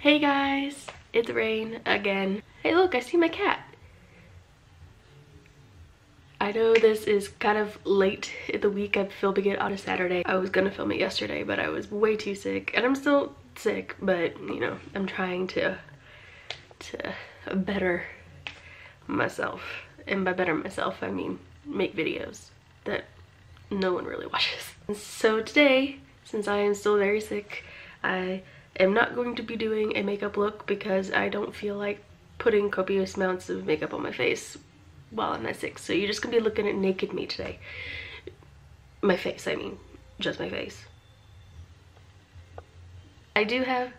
Hey guys, it's Rain again. Hey look, I see my cat. I know this is kind of late in the week. I'm filming it on a Saturday. I was gonna film it yesterday, but I was way too sick. And I'm still sick, but you know, I'm trying to better myself. And by better myself, I mean make videos that no one really watches. And so today, since I am still very sick, I am not going to be doing a makeup look because I don't feel like putting copious amounts of makeup on my face while I'm not sick. So you're just gonna be looking at naked me today. My face, I mean, just my face. I do have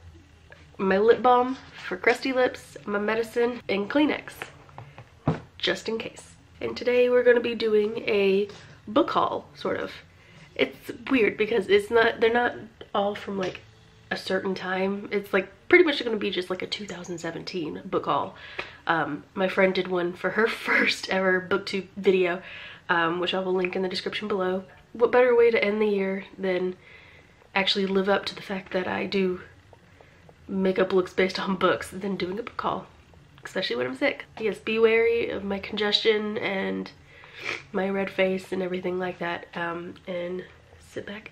my lip balm for crusty lips, my medicine, and Kleenex, just in case. And today we're gonna be doing a book haul, sort of. It's weird because they're not all from like a certain time. It's like pretty much gonna be just like a 2017 book haul. My friend did one for her first ever booktube video, which I will link in the description below. What better way to end the year than actually live up to the fact that I do makeup looks based on books than doing a book haul, especially when I'm sick. Yes, be wary of my congestion and my red face and everything like that, and sit back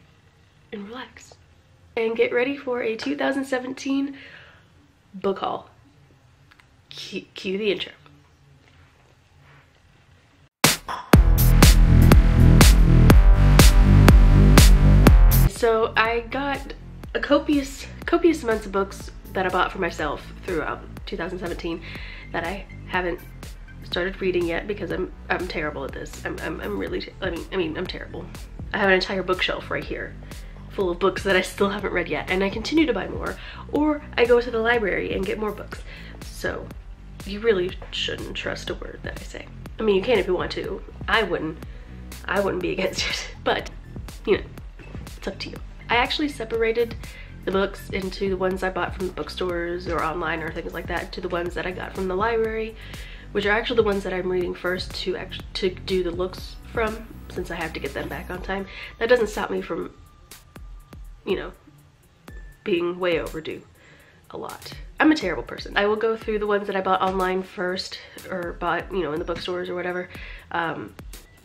and relax and get ready for a 2017 book haul. Cue the intro. So I got a copious amounts of books that I bought for myself throughout 2017 that I haven't started reading yet because I'm terrible at this. I'm really, I mean I'm terrible. I have an entire bookshelf right here full of books that I still haven't read yet, and I continue to buy more, or I go to the library and get more books. So you really shouldn't trust a word that I say. I mean, you can if you want to. I wouldn't be against it, but you know, it's up to you. I actually separated the books into the ones I bought from the bookstores or online or things like that to the ones that I got from the library, which are actually the ones that I'm reading first to do the looks from, since I have to get them back on time. That doesn't stop me from, you know, being way overdue a lot. I'm a terrible person. I will go through the ones that I bought online first, or bought, you know, in the bookstores or whatever,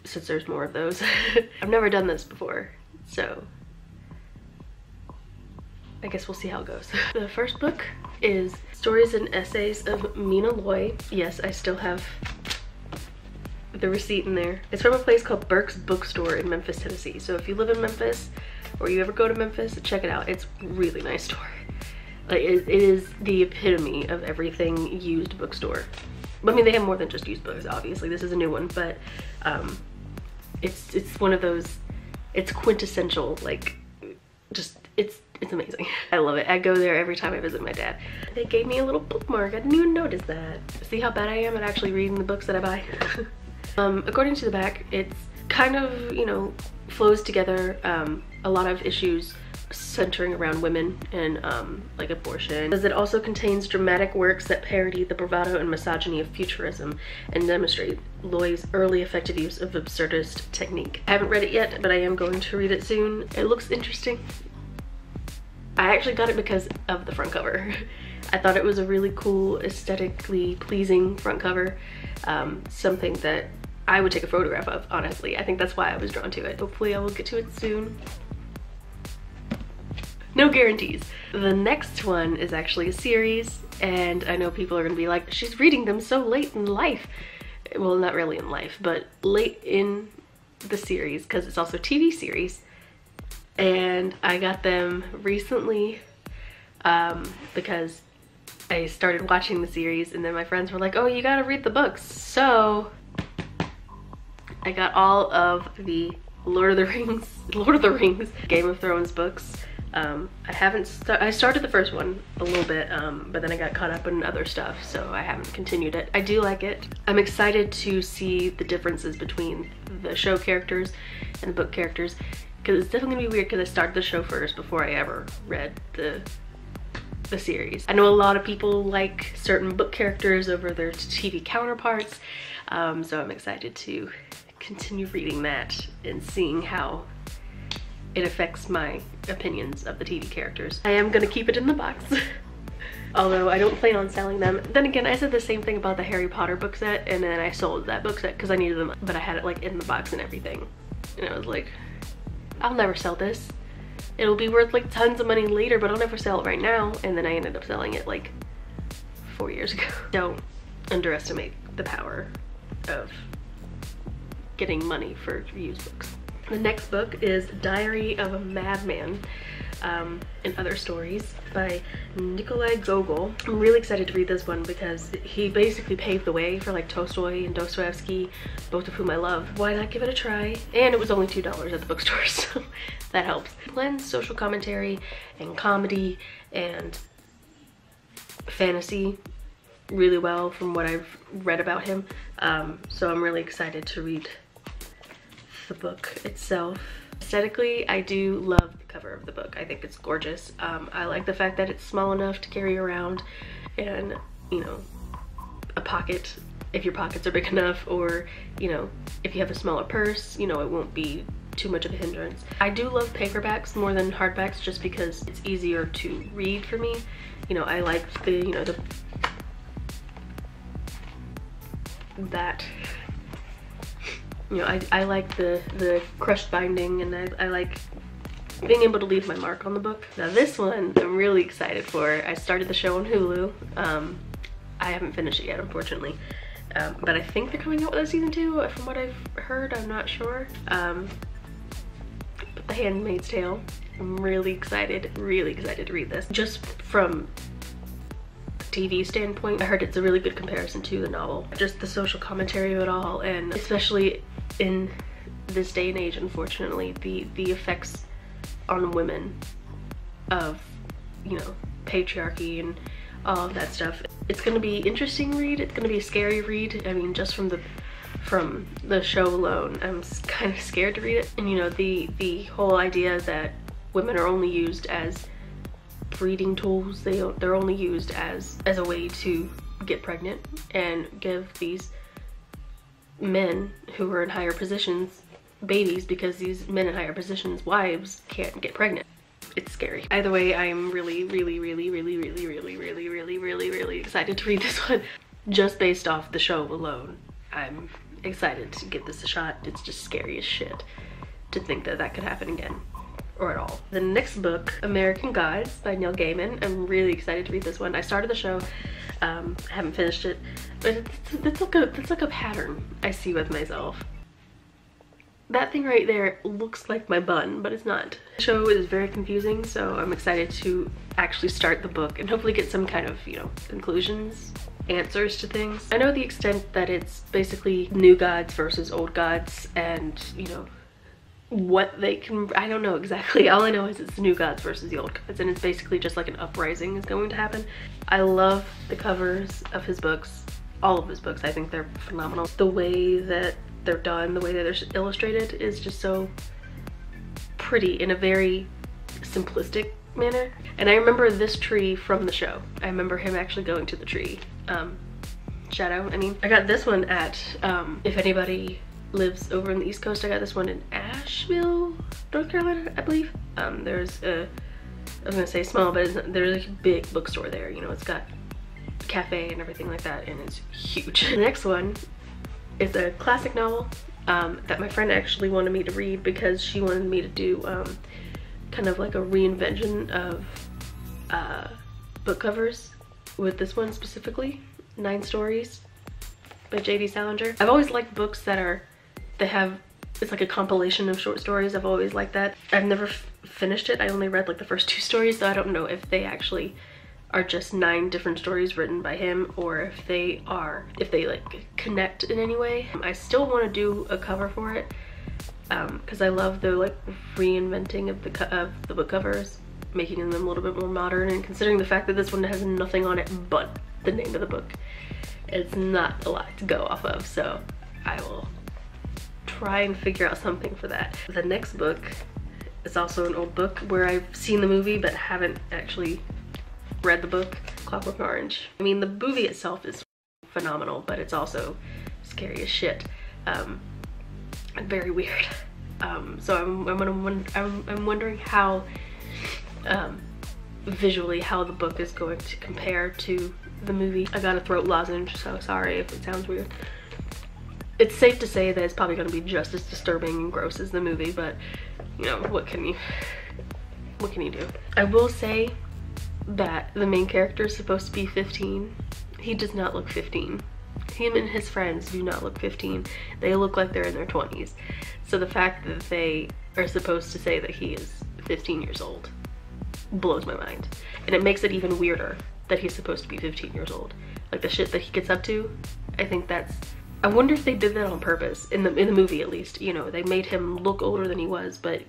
since there's more of those. I've never done this before, so I guess we'll see how it goes. The first book is Stories and Essays of Mina Loy. Yes, I still have the receipt in there. It's from a place called Burke's Bookstore in Memphis, Tennessee. So if you live in Memphis or you ever go to Memphis, check it out. It's a really nice store. Like it is the epitome of everything used bookstore. I mean, they have more than just used books, obviously. This is a new one, but it's one of those, it's quintessential, like just, it's amazing. I love it. I go there every time I visit my dad. They gave me a little bookmark. I didn't even notice that. See how bad I am at actually reading the books that I buy? According to the back, it's kind of, you know, flows together a lot of issues centering around women and like abortion. Because it also contains dramatic works that parody the bravado and misogyny of futurism and demonstrate Loy's early effective use of absurdist technique. I haven't read it yet, but I am going to read it soon. It looks interesting. I actually got it because of the front cover. I thought it was a really cool, aesthetically pleasing front cover. Something that I would take a photograph of, honestly. I think that's why I was drawn to it. Hopefully I will get to it soon. No guarantees. The next one is actually a series, and I know people are gonna be like, she's reading them so late in life. Well, not really in life, but late in the series, because it's also a TV series. And I got them recently because I started watching the series, and then my friends were like, oh, you gotta read the books. So I got all of the Lord of the Rings, Game of Thrones books. I started the first one a little bit, but then I got caught up in other stuff, so I haven't continued it. I do like it. I'm excited to see the differences between the show characters and the book characters, because it's definitely gonna be weird because I started the show first before I ever read the series. I know a lot of people like certain book characters over their TV counterparts, so I'm excited to continue reading that and seeing how it affects my opinions of the TV characters. I am gonna keep it in the box although I don't plan on selling them. Then again, I said the same thing about the Harry Potter book set, and then I sold that book set because I needed them, but I had it like in the box and everything. And I was like, I'll never sell this. It'll be worth like tons of money later, but I'll never sell it right now. And then I ended up selling it like 4 years ago. Don't underestimate the power of getting money for used books. The next book is Diary of a Madman and Other Stories by Nikolai Gogol. I'm really excited to read this one because he basically paved the way for like Tolstoy and Dostoevsky, both of whom I love. Why not give it a try? And it was only $2 at the bookstore, so that helps. It blends social commentary and comedy and fantasy really well from what I've read about him. So I'm really excited to read the book itself. Aesthetically, I do love the cover of the book. I think it's gorgeous. I like the fact that it's small enough to carry around and, you know, a pocket if your pockets are big enough, or, you know, if you have a smaller purse, you know, it won't be too much of a hindrance. I do love paperbacks more than hardbacks just because it's easier to read for me. You know, I like the, you know, I like the crushed binding, and I like being able to leave my mark on the book. Now this one I'm really excited for. I started the show on Hulu. I haven't finished it yet, unfortunately. But I think they're coming out with a season 2 from what I've heard. I'm not sure. But The Handmaid's Tale. I'm really excited to read this. Just from TV standpoint, I heard it's a really good comparison to the novel. Just the social commentary of it all, and especially in this day and age, unfortunately, the effects on women of, you know, patriarchy and all of that stuff. It's gonna be interesting read. It's gonna be a scary read. I mean, just from the show alone, I'm kind of scared to read it. And you know, the whole idea that women are only used as breeding tools. They're only used as a way to get pregnant and give these men who are in higher positions babies, because these men in higher positions, wives, can't get pregnant. It's scary. Either way, I'm really excited to read this one. Just based off the show alone, I'm excited to give this a shot. It's just scary as shit to think that that could happen again. Or at all. The next book, American Gods by Neil Gaiman. I'm really excited to read this one. I started the show, I haven't finished it, but it's like a pattern I see with myself. That thing right there looks like my bun, but it's not. The show is very confusing, so I'm excited to actually start the book and hopefully get some kind of, you know, conclusions, answers to things. I know the extent that it's basically new gods versus old gods, and, you know, what they can, I don't know exactly. All I know is it's the new gods versus the old gods, and it's basically just like an uprising is going to happen. I love the covers of his books, all of his books. I think they're phenomenal. The way that they're done, the way that they're illustrated is just so pretty in a very simplistic manner. And I remember this tree from the show. I remember him actually going to the tree. Shadow, I mean. I got this one at, if anybody lives over in the East Coast, I got this one in Asheville, North Carolina, I believe. There's a, I was gonna say small, but there's a big bookstore there. You know, it's got a cafe and everything like that, and it's huge. The next one is a classic novel that my friend actually wanted me to read because she wanted me to do kind of like a reinvention of book covers with this one specifically, 9 Stories by J.D. Salinger. I've always liked books that it's like a compilation of short stories. I've always liked that. I've never finished it. I only read like the first 2 stories, so I don't know if they actually are just 9 different stories written by him, or if they like connect in any way. I still want to do a cover for it because I love the like reinventing of the book covers, making them a little bit more modern, and considering the fact that this one has nothing on it but the name of the book, it's not a lot to go off of, so I will try and figure out something for that. The next book is also an old book where I've seen the movie but haven't actually read the book, Clockwork Orange. I mean, the movie itself is phenomenal, but it's also scary as shit. And very weird. So I'm wondering how visually how the book is going to compare to the movie. I got a throat lozenge, so sorry if it sounds weird. It's safe to say that it's probably going to be just as disturbing and gross as the movie, but you know, what can you do? I will say that the main character is supposed to be 15. He does not look 15. Him and his friends do not look 15. They look like they're in their 20s. So the fact that they are supposed to say that he is 15 years old blows my mind. And it makes it even weirder that he's supposed to be 15 years old. Like the shit that he gets up to, I think that's, I wonder if they did that on purpose, in the movie at least. You know, they made him look older than he was, but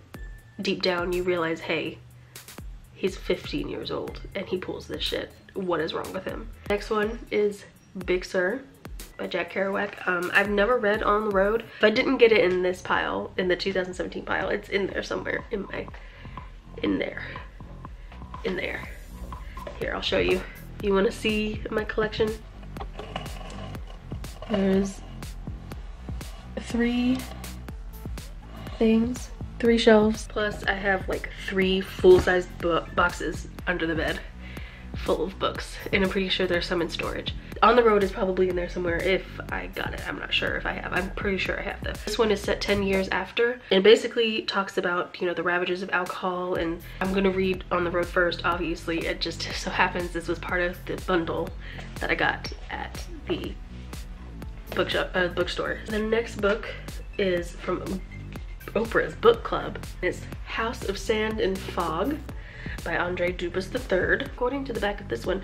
deep down you realize, hey, he's 15 years old and he pulls this shit. What is wrong with him? Next one is Big Sur by Jack Kerouac. I've never read On the Road, but I didn't get it in this pile, in the 2017 pile. It's in there somewhere, in there. Here, I'll show you. You wanna see my collection? There's 3 things, 3 shelves. Plus I have like 3 full-size boxes under the bed full of books, and I'm pretty sure there's some in storage. On the Road is probably in there somewhere if I got it. I'm not sure if I have. I'm pretty sure I have though. This one is set 10 years after and basically talks about, you know, the ravages of alcohol, and I'm gonna read On the Road first, obviously. It just so happens this was part of the bundle that I got at the bookstore. The next book is from Oprah's book club. It's House of Sand and Fog by Andre Dubus III. According to the back of this one,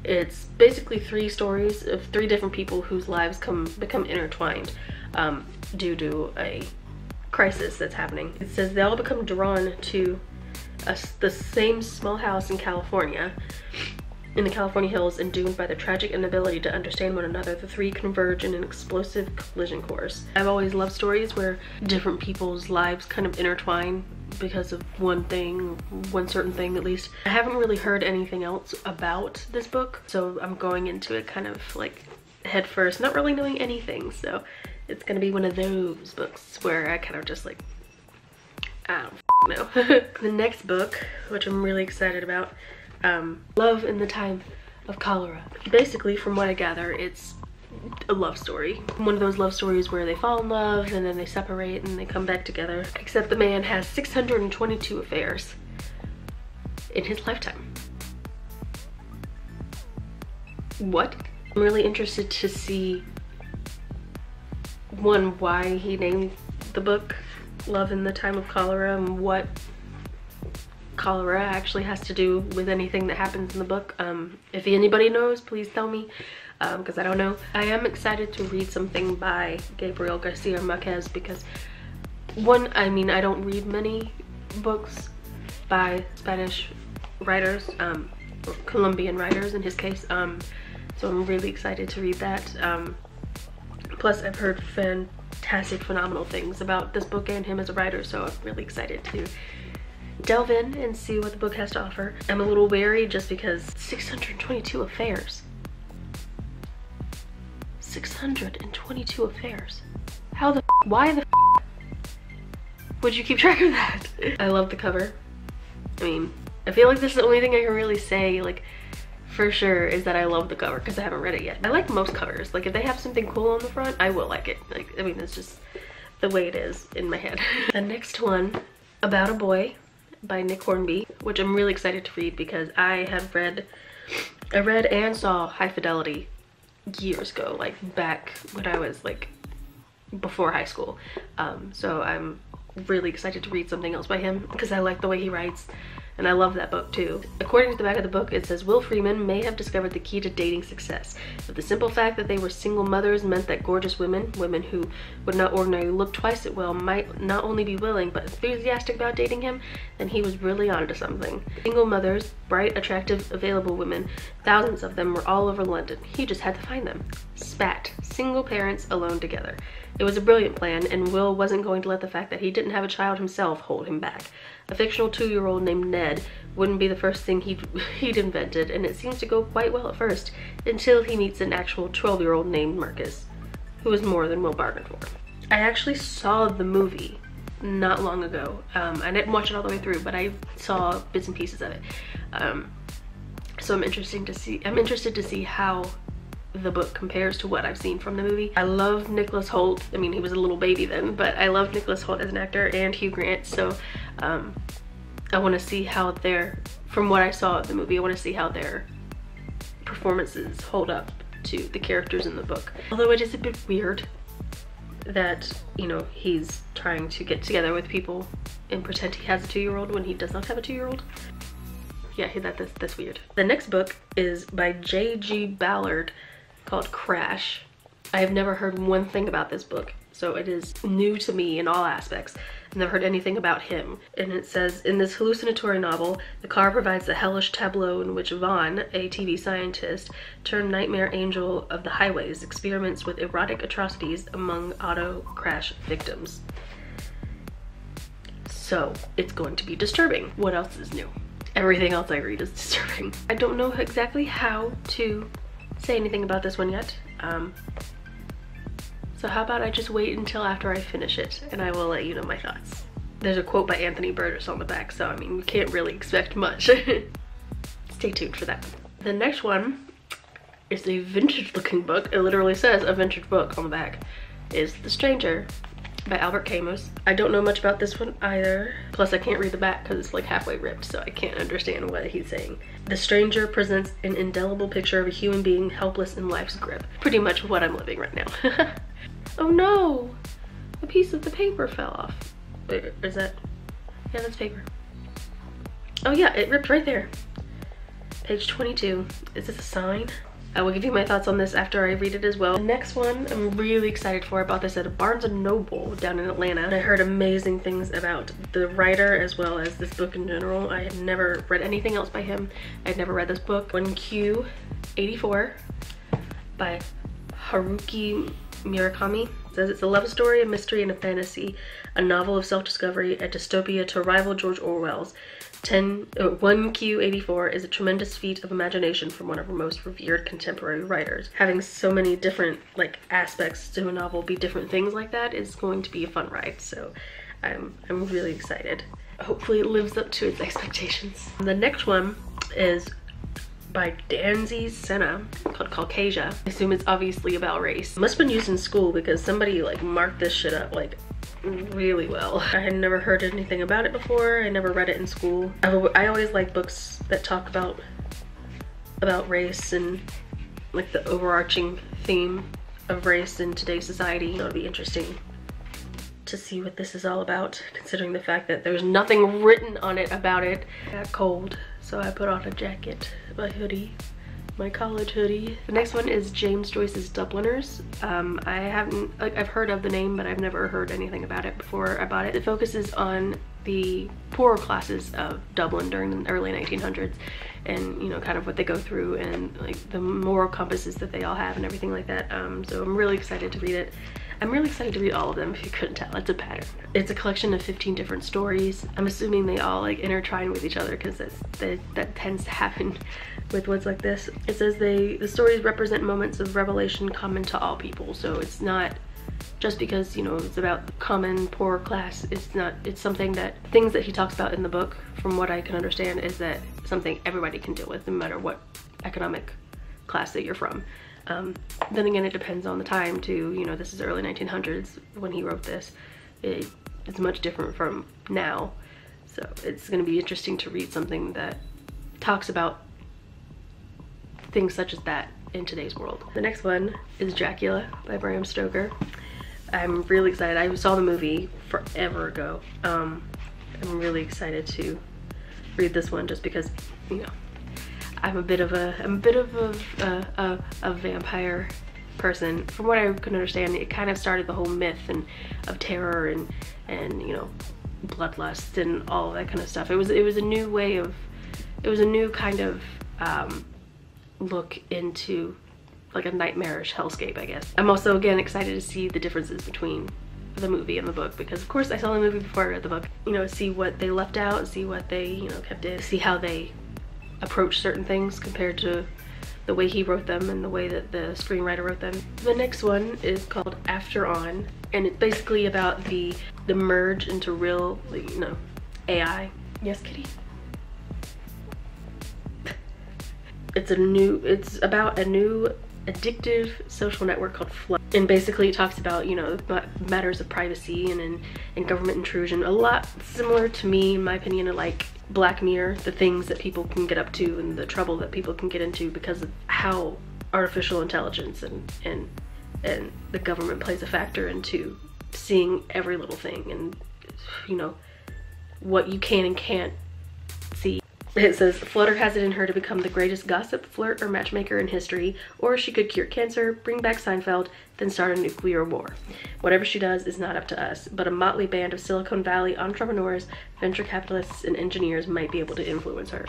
it's basically 3 stories of 3 different people whose lives become intertwined due to a crisis that's happening. It says they all become drawn to the same small house in California, in the California hills, and doomed by their tragic inability to understand one another, the 3 converge in an explosive collision course. I've always loved stories where different people's lives kind of intertwine because of one certain thing at least. I haven't really heard anything else about this book, so I'm going into it kind of like head first, not really knowing anything. So it's gonna be one of those books where I kind of just like, I don't know. The next book, which I'm really excited about, Love in the Time of Cholera. Basically, from what I gather, it's a love story. One of those love stories where they fall in love and then they separate and they come back together. Except the man has 622 affairs in his lifetime. What? I'm really interested to see, one, why he named the book Love in the Time of Cholera and what cholera actually has to do with anything that happens in the book. If anybody knows, please tell me, because I don't know. I am excited to read something by Gabriel Garcia Marquez because, one, I mean, I don't read many books by Spanish writers, or Colombian writers in his case, so I'm really excited to read that. Plus I've heard fantastic, phenomenal things about this book and him as a writer, so I'm really excited to delve in and see what the book has to offer. I'm a little wary just because 622 affairs. 622 affairs. How the why the would you keep track of that? I love the cover. I mean, I feel like this is the only thing I can really say, like, for sure, is that I love the cover because I haven't read it yet. I like most covers. Like, if they have something cool on the front, I will like it. Like, I mean, it's just the way it is in my head. The next one, About a Boy by Nick Hornby, which I'm really excited to read because I read and saw High Fidelity years ago, like back when I was like before high school. So I'm really excited to read something else by him because I like the way he writes and I love that book too. According to the back of the book, it says Will Freeman may have discovered the key to dating success. If the simple fact that they were single mothers meant that gorgeous women who would not ordinarily look twice as well, might not only be willing but enthusiastic about dating him, then he was really onto something. Single mothers, bright, attractive, available women, thousands of them were all over London. He just had to find them. Spat. Single parents alone together. It was a brilliant plan, and Will wasn't going to let the fact that he didn't have a child himself hold him back. A fictional 2-year-old named Ned wouldn't be the first thing he'd invented, and it seems to go quite well at first, until he meets an actual 12-year-old named Marcus, who is more than Will bargained for. I actually saw the movie not long ago. I didn't watch it all the way through, but I saw bits and pieces of it. So I'm interested to see how the book compares to what I've seen from the movie. I love Nicholas Hoult. I mean, he was a little baby then, but I love Nicholas Hoult as an actor, and Hugh Grant. So I want to see how from what I saw of the movie, I want to see how their performances hold up to the characters in the book. Although it is a bit weird that, you know, he's trying to get together with people and pretend he has a 2-year-old when he does not have a 2-year-old. Yeah, that's weird. The next book is by J.G. Ballard, called Crash. I have never heard one thing about this book, so it is new to me in all aspects. I've never heard anything about him. And it says, in this hallucinatory novel, the car provides the hellish tableau in which Vaughn, a TV scientist turned nightmare angel of the highways, experiments with erotic atrocities among auto crash victims. So it's going to be disturbing. What else is new? Everything else I read is disturbing. I don't know exactly how to say anything about this one yet. So how about I just wait until after I finish it and I will let you know my thoughts. There's a quote by Anthony Burgess on the back, so I mean, we can't really expect much. Stay tuned for that. The next one is a vintage looking book. It literally says a vintage book on the back. Is The Stranger by Albert Camus. I don't know much about this one either. Plus I can't read the back because it's like halfway ripped, so I can't understand what he's saying. The Stranger presents an indelible picture of a human being helpless in life's grip. Pretty much what I'm living right now. Oh no! A piece of the paper fell off. Wait, is that? Yeah, that's paper. Oh yeah, it ripped right there. Page 22. Is this a sign? I will give you my thoughts on this after I read it as well. The next one I'm really excited for. I bought this at a Barnes & Noble down in Atlanta. And I heard amazing things about the writer as well as this book in general. I had never read anything else by him. I had never read this book. 1Q84 by Haruki Murakami. It says it's a love story, a mystery, and a fantasy. A novel of self-discovery, a dystopia to rival George Orwell's. 1Q84 is a tremendous feat of imagination from one of our most revered contemporary writers. Having so many different like aspects to a novel be different things like that is going to be a fun ride. So I'm really excited. Hopefully it lives up to its expectations. The next one is by Danzy Senna called Caucasia. I assume it's obviously about race. It must have been used in school because somebody like marked this shit up like really well. I had never heard anything about it before. I never read it in school. I always like books that talk about race and like the overarching theme of race in today's society. It'll be interesting to see what this is all about, considering the fact that there's nothing written on it about it. I got cold, so I put on a jacket, my hoodie, my college hoodie. The next one is James Joyce's Dubliners. I've heard of the name, but I've never heard anything about it before I bought it. It focuses on the poorer classes of Dublin during the early 1900s and, you know, kind of what they go through and like the moral compasses that they all have and everything like that. So I'm really excited to read it. I'm really excited to read all of them, if you couldn't tell. It's a pattern. It's a collection of 15 different stories. I'm assuming they all like intertwine with each other because that tends to happen with words like this. It says the stories represent moments of revelation common to all people. So it's not just because, you know, it's about the common poor class. It's something that, things that he talks about in the book, from what I can understand, is that something everybody can deal with no matter what economic class that you're from. Then again, it depends on the time too. You know, this is early 1900s when he wrote this. It's much different from now. So it's going to be interesting to read something that talks about things such as that in today's world. The next one is Dracula by Bram Stoker. I'm really excited. I saw the movie forever ago. I'm really excited to read this one just because, you know, I'm a bit of a vampire person. From what I can understand, it kind of started the whole myth of terror and you know, bloodlust and all that kind of stuff. It was a new way of, it was a new kind of look into like a nightmarish hellscape, I guess. I'm also again excited to see the differences between the movie and the book, because of course I saw the movie before I read the book. You know, see what they left out, see what they, you know, kept in, see how they approach certain things compared to the way he wrote them and the way that the screenwriter wrote them. The next one is called After On, and it's basically about the merge into real, you know, AI. Yes, kitty? It's about a new addictive social network called Flood, and basically it talks about, you know, matters of privacy and government intrusion. A lot similar to me, in my opinion, of like Black Mirror, the things that people can get up to and the trouble that people can get into because of how artificial intelligence and the government plays a factor into seeing every little thing, and you know, what you can and can't see. It says, Flutter has it in her to become the greatest gossip, flirt, or matchmaker in history, or she could cure cancer, bring back Seinfeld, then start a nuclear war. Whatever she does is not up to us, but a motley band of Silicon Valley entrepreneurs, venture capitalists, and engineers might be able to influence her.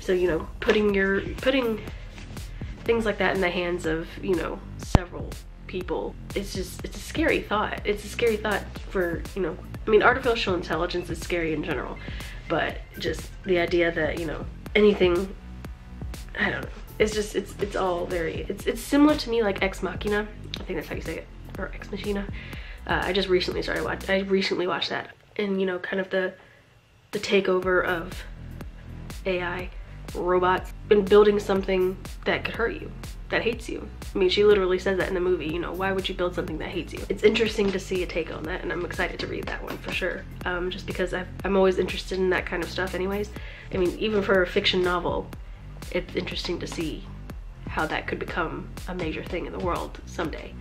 So, you know, putting things like that in the hands of, you know, several people, it's a scary thought. It's a scary thought for, you know, I mean, artificial intelligence is scary in general, but just the idea that, you know, anything, I don't know, it's just, it's all very, it's similar to me like Ex Machina, I think that's how you say it, or Ex Machina. I recently watched that, and you know, kind of the takeover of AI robots and building something that could hurt you, that hates you. I mean, she literally says that in the movie, you know, why would you build something that hates you? It's interesting to see a take on that, and I'm excited to read that one for sure. Just because I'm always interested in that kind of stuff anyways. I mean, even for a fiction novel, it's interesting to see how that could become a major thing in the world someday,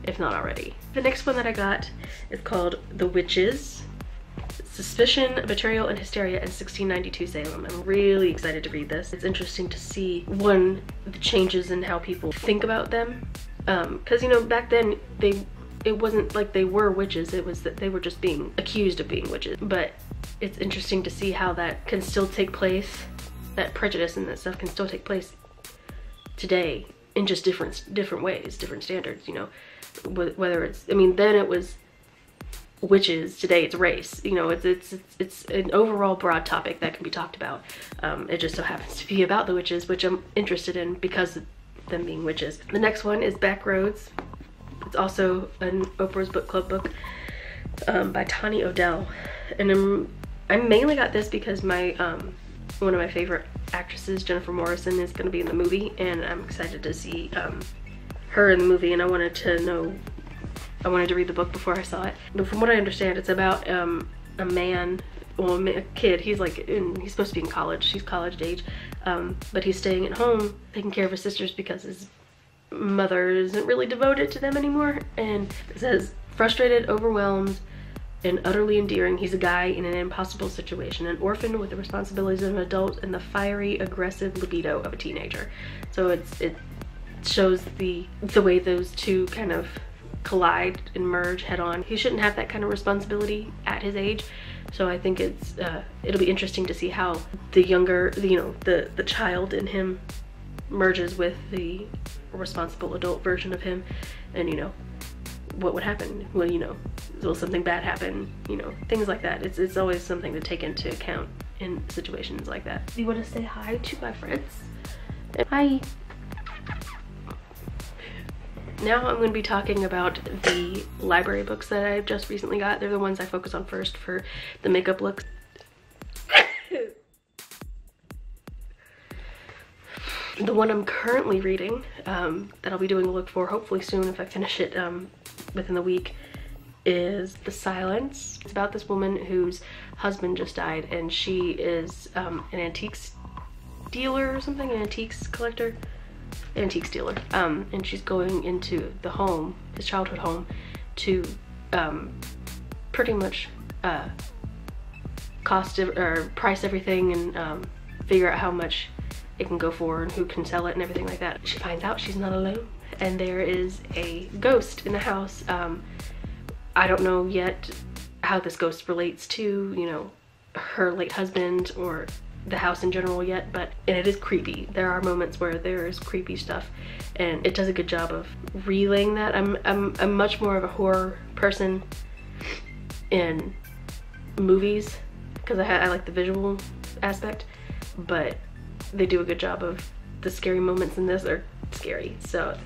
if not already. The next one that I got is called The Witches: Suspicion, Betrayal, and Hysteria in 1692 Salem. I'm really excited to read this. It's interesting to see, one, the changes in how people think about them. Because, you know, back then, it wasn't like they were witches, it was that they were just being accused of being witches. But it's interesting to see how that can still take place, that prejudice and that stuff can still take place today in just different ways, different standards, you know. Whether it's, I mean, then it was witches, today it's race, you know. It's an overall broad topic that can be talked about. It just so happens to be about the witches, which I'm interested in because of them being witches. The next one is Backroads. It's also an Oprah's Book Club book by Tani Odell, and I mainly got this because my one of my favorite actresses, Jennifer Morrison, is going to be in the movie, and I'm excited to see her in the movie, and I wanted to read the book before I saw it. But from what I understand, it's about a man, well, a kid. He's like, he's supposed to be in college. She's college age, but he's staying at home taking care of his sisters because his mother isn't really devoted to them anymore. And it says, frustrated, overwhelmed, and utterly endearing, he's a guy in an impossible situation, an orphan with the responsibilities of an adult and the fiery, aggressive libido of a teenager. So it shows the way those two kind of collide and merge head on. He shouldn't have that kind of responsibility at his age, so I think it'll be interesting to see how the younger, you know, the child in him merges with the responsible adult version of him, and you know, what would happen. Well, you know, will something bad happen, you know, things like that. It's always something to take into account in situations like that. Do you want to say hi to my friends? Hi. Now I'm going to be talking about the library books that I just recently got. They're the ones I focus on first for the makeup looks. The one I'm currently reading, that I'll be doing a look for hopefully soon if I finish it within the week, is The Silence. It's about this woman whose husband just died, and she is an antiques dealer or something, an antiques collector. Antiques dealer, and she's going into the home, his childhood home, to pretty much price everything and figure out how much it can go for and who can sell it and everything like that. She finds out she's not alone, and there is a ghost in the house. I don't know yet how this ghost relates to, you know, her late husband or the house in general yet, and it is creepy. There are moments where there is creepy stuff, and it does a good job of relaying that. I'm much more of a horror person in movies because I like the visual aspect, but they do a good job of the scary moments in this are scary. So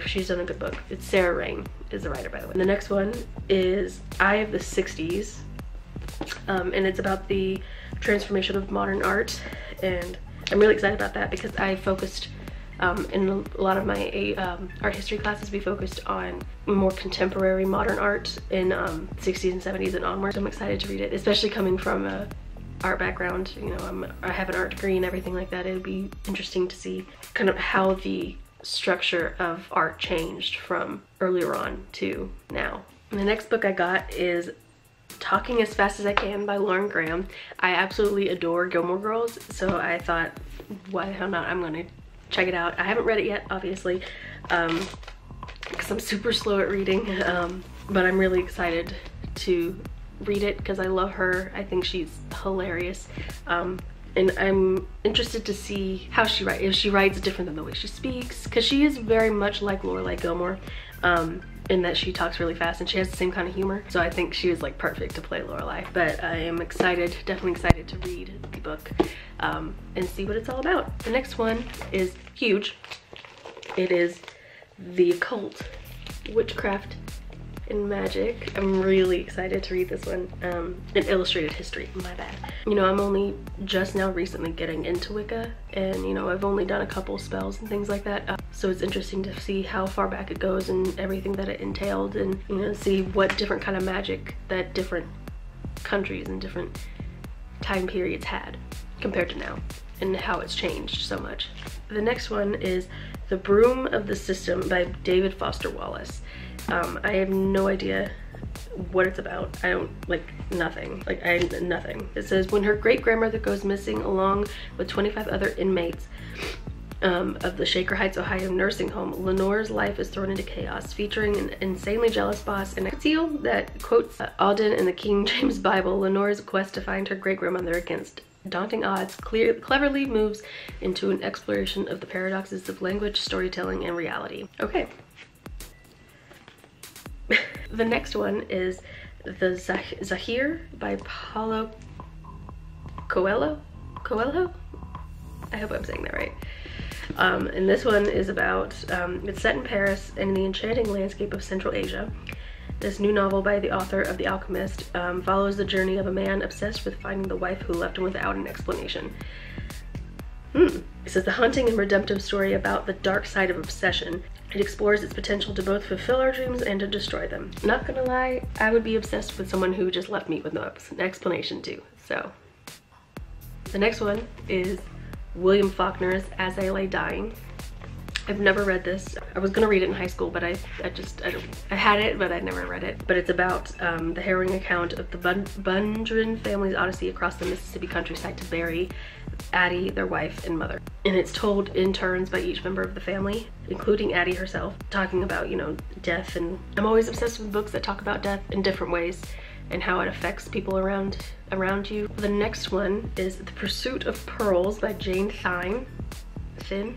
she's done a good book. It's Sarah Rain is the writer, by the way. And the next one is Eye of the 60s. And it's about the transformation of modern art, and I'm really excited about that because I focused in a lot of my art history classes, we focused on more contemporary modern art in 60s and 70s and onwards. I'm excited to read it, especially coming from a art background. You know, I have an art degree and everything like that. It would be interesting to see kind of how the structure of art changed from earlier on to now. And the next book I got is Talking as Fast as I Can by Lauren Graham. I absolutely adore Gilmore Girls, so I thought, why the hell not? I'm gonna check it out. I haven't read it yet, obviously, because I'm super slow at reading, but I'm really excited to read it because I love her. I think she's hilarious, and I'm interested to see how she writes. If she writes different than the way she speaks, because she is very much like Lorelai Gilmore, in that she talks really fast and she has the same kind of humor. So I think she was like perfect to play Lorelai. But I am excited, definitely excited to read the book and see what it's all about. The next one is huge. It is The Occult, Witchcraft and Magic. I'm really excited to read this one. An illustrated history, my bad. You know, I'm only just now recently getting into Wicca, and you know, I've only done a couple spells and things like that. So it's interesting to see how far back it goes and everything that it entailed, and you know, see what different kind of magic that different countries and different time periods had compared to now, and how it's changed so much. The next one is The Broom of the System by David Foster Wallace. I have no idea what it's about. I don't, like, nothing. Like, nothing. It says, when her great-grandmother goes missing along with 25 other inmates of the Shaker Heights, Ohio nursing home, Lenore's life is thrown into chaos, featuring an insanely jealous boss and a seal that quotes Auden in the King James Bible. Lenore's quest to find her great-grandmother against daunting odds cleverly moves into an exploration of the paradoxes of language, storytelling, and reality. Okay. The next one is The Zahir by Paulo Coelho? I hope I'm saying that right. And this one is about, it's set in Paris and in the enchanting landscape of Central Asia. This new novel by the author of The Alchemist follows the journey of a man obsessed with finding the wife who left him without an explanation. It says the haunting and redemptive story about the dark side of obsession. It explores its potential to both fulfill our dreams and to destroy them. Not gonna lie, I would be obsessed with someone who just left me with no explanation too, so. The next one is William Faulkner's As I Lay Dying. I've never read this. I was gonna read it in high school, but I had it, but I never read it. But it's about the harrowing account of the Bundren family's odyssey across the Mississippi countryside to bury Addie, their wife and mother. And it's told in turns by each member of the family, including Addie herself, talking about, you know, death. And I'm always obsessed with books that talk about death in different ways and how it affects people around you. The next one is The Pursuit of Pearls by Jane Thime. And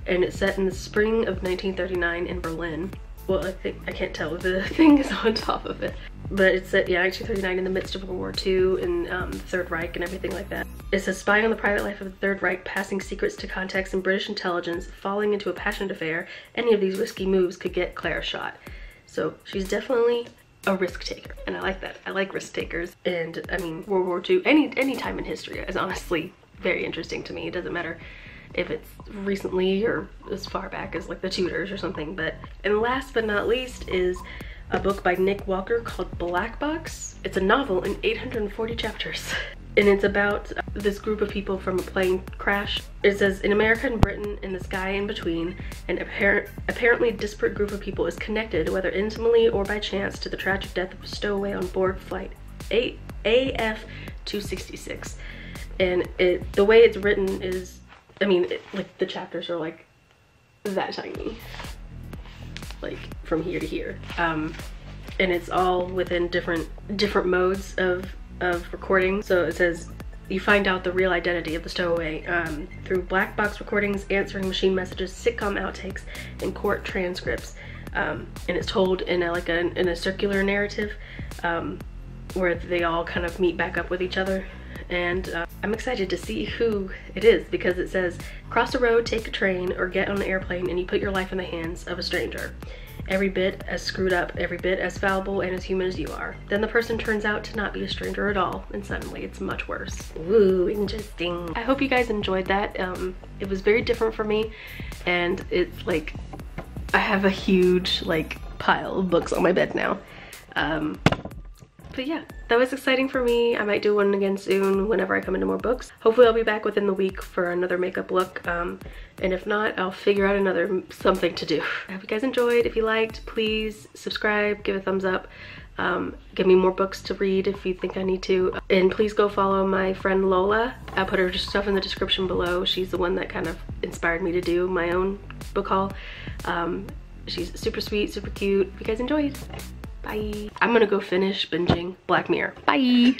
it's set in the spring of 1939 in Berlin. Well, I can't tell, the thing is on top of it. But it's set, yeah, 1939 in the midst of World War II and the Third Reich and everything like that. It's a spy on the private life of the Third Reich, passing secrets to contacts in British intelligence, falling into a passionate affair. Any of these risky moves could get Claire shot. So she's definitely a risk taker, and I like that. I like risk takers. And I mean, World War II, any time in history is honestly very interesting to me. It doesn't matter if it's recently or as far back as like the Tudors or something. But, and last but not least is a book by Nick Walker called Black Box. It's a novel in 840 chapters. And it's about this group of people from a plane crash. It says, in America and Britain, in the sky in between, an apparently disparate group of people is connected, whether intimately or by chance, to the tragic death of a stowaway on board flight AF 266. And the way it's written is, I mean, like the chapters are like that tiny, like from here to here, and it's all within different modes of recording. So it says you find out the real identity of the stowaway through black box recordings, answering machine messages, sitcom outtakes, and court transcripts, and it's told in a circular narrative where they all kind of meet back up with each other and I'm excited to see who it is, because it says, cross a road, take a train, or get on an airplane and you put your life in the hands of a stranger. Every bit as screwed up, every bit as fallible and as human as you are. Then the person turns out to not be a stranger at all, and suddenly it's much worse. Ooh, interesting. I hope you guys enjoyed that. It was very different for me, and it's like, I have a huge like pile of books on my bed now. But yeah, that was exciting for me. I might do one again soon whenever I come into more books. Hopefully I'll be back within the week for another makeup look. And if not, I'll figure out another something to do. I hope you guys enjoyed. If you liked, please subscribe, give a thumbs up. Give me more books to read if you think I need to. And please go follow my friend Lola. I'll put her stuff in the description below. She's the one that kind of inspired me to do my own book haul. She's super sweet, super cute. If you guys enjoyed, bye. I'm gonna go finish binging Black Mirror. Bye.